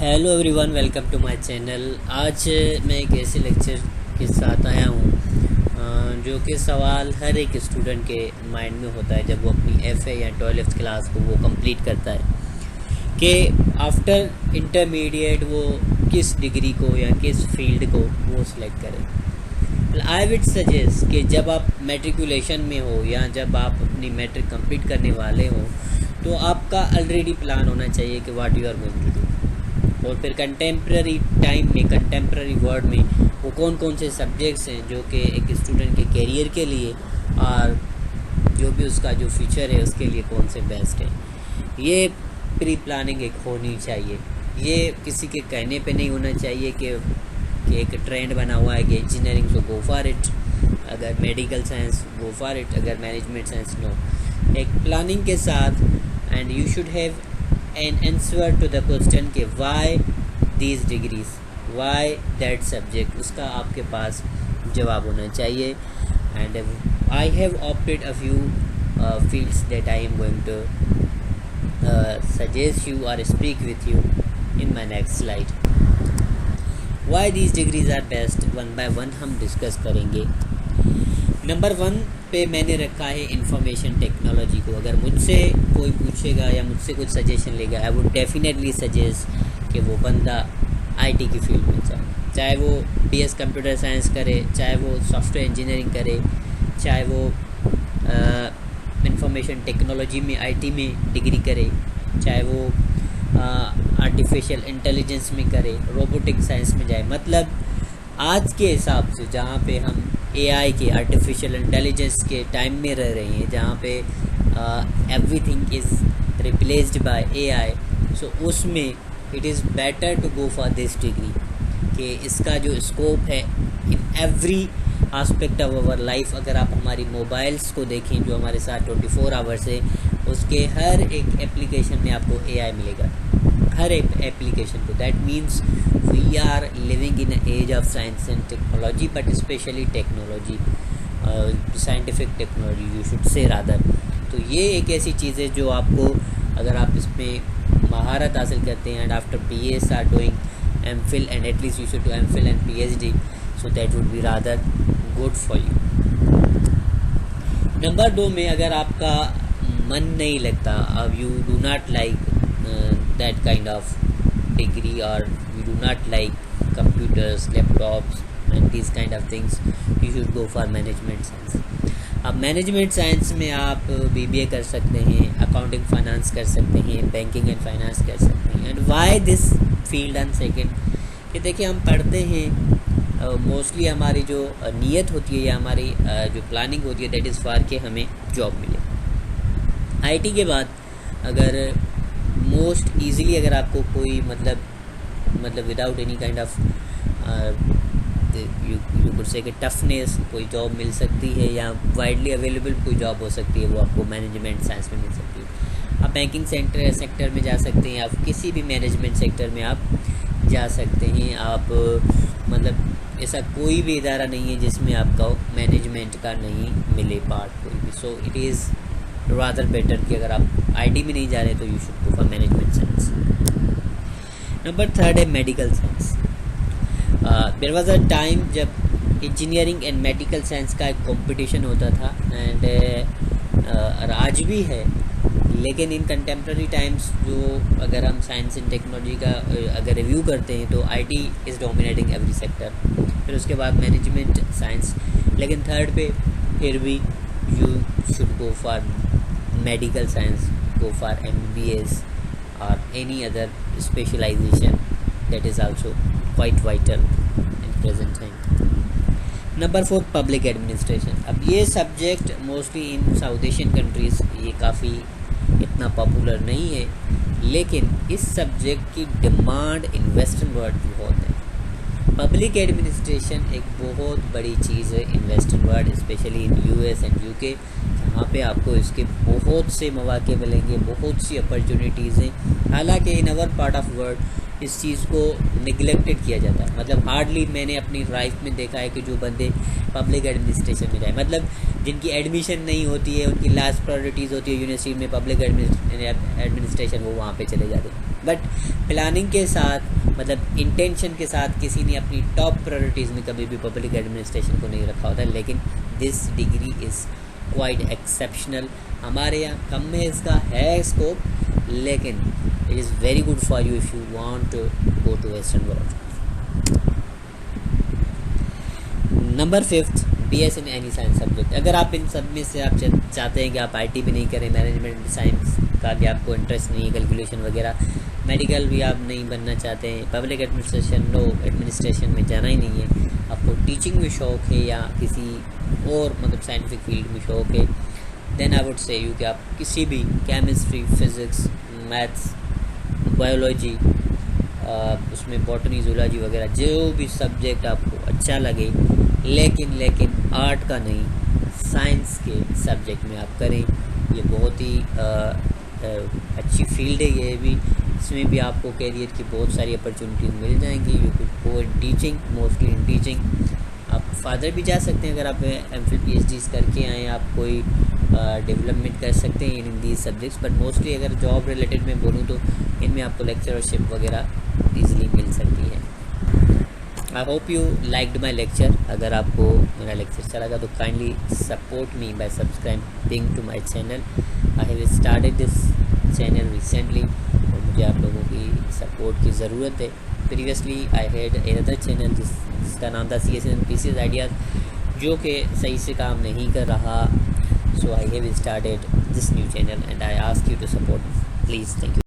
Hello everyone, welcome to my channel. आज मैं एक ऐसे लेक्चर के साथ आया हूँ जो कि सवाल हर एक स्टूडेंट के माइंड में होता है जब वो अपनी एफए या 12th क्लास को वो कंप्लीट करता है कि आफ्टर इंटरमीडिएट वो किस डिग्री को या किस फील्ड को वो सिलेक्ट करें। आई विड सजेस्ट कि जब आप मैट्रिकुलेशन में हो या जब आप अपनी मैट्रिक कंप्लीट करने वाले हो तो आपका ऑलरेडी प्लान होना चाहिए कि what you are going to do, और फिर कंटेम्प्रेरी टाइम में, कंटेम्प्रेरी वर्ल्ड में वो कौन कौन से सब्जेक्ट्स हैं जो कि एक स्टूडेंट के करियर के लिए और जो भी उसका जो फ्यूचर है उसके लिए कौन से बेस्ट है। ये प्री प्लानिंग एक होनी चाहिए। ये किसी के कहने पे नहीं होना चाहिए कि एक ट्रेंड बना हुआ है कि इंजीनियरिंग तो गो फॉर इट, अगर medical science go for it, अगर मैनेजमेंट साइंस नो। एक प्लानिंग के साथ and you should have an answer to the question कि why these degrees, why that subject, उसका आपके पास जवाब होना चाहिए। and I have opted a few fields that I am going to suggest you or speak with you in my next slide. Why these degrees are best, one by one हम discuss करेंगे। Number 1 पे मैंने रखा है information technology को। अगर मुझसे कोई पूछेगा या मुझसे कुछ सजेशन लेगा, आई वुड डेफिनेटली सजेस्ट कि वो बंदा आईटी की फील्ड में जाए, चाहे वो बीएस कंप्यूटर साइंस करे, चाहे वो सॉफ्टवेयर इंजीनियरिंग करे, चाहे वो इंफॉर्मेशन टेक्नोलॉजी में आईटी में डिग्री करे, चाहे वो आर्टिफिशियल इंटेलिजेंस में करे, रोबोटिक साइंस में जाए। मतलब आज के हिसाब से जहाँ पे हम एआई के, आर्टिफिशियल इंटेलिजेंस के टाइम में रह रहे हैं, जहाँ पे everything is replaced by AI, so उसमें it is better to go for this degree कि इसका जो स्कोप है in every aspect of our life. अगर आप हमारी मोबाइल्स को देखें जो हमारे साथ 24 आवर्स है, उसके हर एक एप्लीकेशन में आपको एआई मिलेगा, हर एक एप्लीकेशन को। That means we are living in age of science and technology, but specially technology, scientific technology you should say rather. तो ये एक ऐसी चीज़ है जो आपको, अगर आप इसमें महारत हासिल करते हैं and after BS or doing MPhil and at least you should do MPhil and PhD, so that would be rather good for you. Number 2 में अगर आपका मन नहीं लगता, अब you do not like that kind of degree or you do not like computers, laptops and these kind of things, you should go for management science. अब management science में आप BBA कर सकते हैं, अकाउंटिंग फाइनेंस कर सकते हैं, banking and finance कर सकते हैं। And why this field on second, कि देखिए हम पढ़ते हैं मोस्टली हमारी जो नीयत होती है या हमारी जो प्लानिंग होती है दैट इज़ फॉर के हमें जॉब मिले। आईटी के बाद अगर मोस्ट ईजीली अगर आपको कोई मतलब without any kind of you could say कि टफनेस कोई जॉब मिल सकती है या वाइडली अवेलेबल कोई जॉब हो सकती है, वो आपको मैनेजमेंट साइंस में मिल सकती है। आप बैंकिंग सेक्टर में जा सकते हैं, आप किसी भी मैनेजमेंट सेक्टर में आप जा सकते हैं। आप मतलब ऐसा कोई भी इदारा नहीं है जिसमें आपका मैनेजमेंट का नहीं मिले पार्ट कोई भी। So it is rather better कि अगर आप आईटी में नहीं जा रहे तो you should go for management science. Number 3 है medical science. There was a time जब इंजीनियरिंग एंड मेडिकल साइंस का एक कंपटीशन होता था एंड आज भी है, लेकिन इन कंटेम्प्रेरी टाइम्स जो अगर हम साइंस एंड टेक्नोलॉजी का अगर रिव्यू करते हैं तो IT is dominating every sector, फिर उसके बाद मैनेजमेंट साइंस, लेकिन 3rd पे फिर भी you should go for medical science, go for MBBS or any other specialization that is also quite vital in present time. Number 4 public administration। अब ये subject mostly in south Asian countries ये काफ़ी इतना popular नहीं है, लेकिन इस subject की डिमांड इन वेस्टर्न वर्ल्ड में बहुत है। पब्लिक एडमिनिस्ट्रेशन एक बहुत बड़ी चीज़ है in western world, specially in US and UK, जहाँ पे आपको इसके बहुत से मौके मिलेंगे, बहुत सी अपॉर्चुनिटीज़ हैं। हालांकि इन अवर पार्ट ऑफ वर्ल्ड इस चीज़ को निगलेक्टेड किया जाता है। मतलब हार्डली मैंने अपनी लाइफ में देखा है कि जो बंदे पब्लिक एडमिनिस्ट्रेशन में जाए, मतलब जिनकी एडमिशन नहीं होती है, उनकी लास्ट प्रायोरिटीज़ होती है यूनिवर्सिटी में पब्लिक एडमिनिस्ट्रेशन, वो वहाँ पे चले जाते हैं। बट प्लानिंग के साथ, मतलब इंटेंशन के साथ किसी ने अपनी टॉप प्रायोरिटीज़ में कभी भी पब्लिक एडमिनिस्ट्रेशन को नहीं रखा होता है। लेकिन this degree is quite exceptional. हमारे यहाँ कम में इसका है स्कोप, लेकिन it is very good for you if you want to go to western world. Number 5, BS in any science subject. अगर आप इन सब में से आप चाहते हैं कि आप IT भी नहीं करें, मैनेजमेंट साइंस का भी आपको इंटरेस्ट नहीं है, कैलकुलेशन वगैरह, मेडिकल भी आप नहीं बनना चाहते हैं, पब्लिक एडमिनिस्ट्रेशन में जाना ही नहीं है, आपको टीचिंग में शौक़ है या किसी और मतलब साइंटिफिक फील्ड में शौक़ है, then I would say you कि आप किसी भी केमिस्ट्री, फिज़िक्स, मैथ्स, बायोलॉजी, उसमें बॉटनी, जूलॉजी वगैरह जो भी सब्जेक्ट आपको अच्छा लगे, लेकिन आर्ट का नहीं, साइंस के सब्जेक्ट में आप करें। ये बहुत ही अच्छी फील्ड है ये भी, इसमें भी आपको कैरियर की बहुत सारी अपॉर्चुनिटीज़ मिल जाएंगी। You could go in teaching, mostly in teaching. आप फादर भी जा सकते हैं, अगर आप MPhil PhDs करके आएँ, आप कोई डेवलपमेंट कर सकते हैं in these subjects. But mostly अगर जॉब रिलेटेड में बोलूँ तो इनमें आपको लेक्चरशिप वगैरह ईज़िली मिल सकती है। I hope you liked my lecture. अगर आपको मेरा लेक्चर अच्छा लगा तो kindly support me by subscribing to my channel. I have started this channel recently और मुझे आप लोगों की सपोर्ट की ज़रूरत है। Previously I had another channel जिसका नाम था CSS एंड PCS आइडियाज़, जो कि सही से काम नहीं कर रहा। So I have started this new channel and I ask you to support me please. Thank you.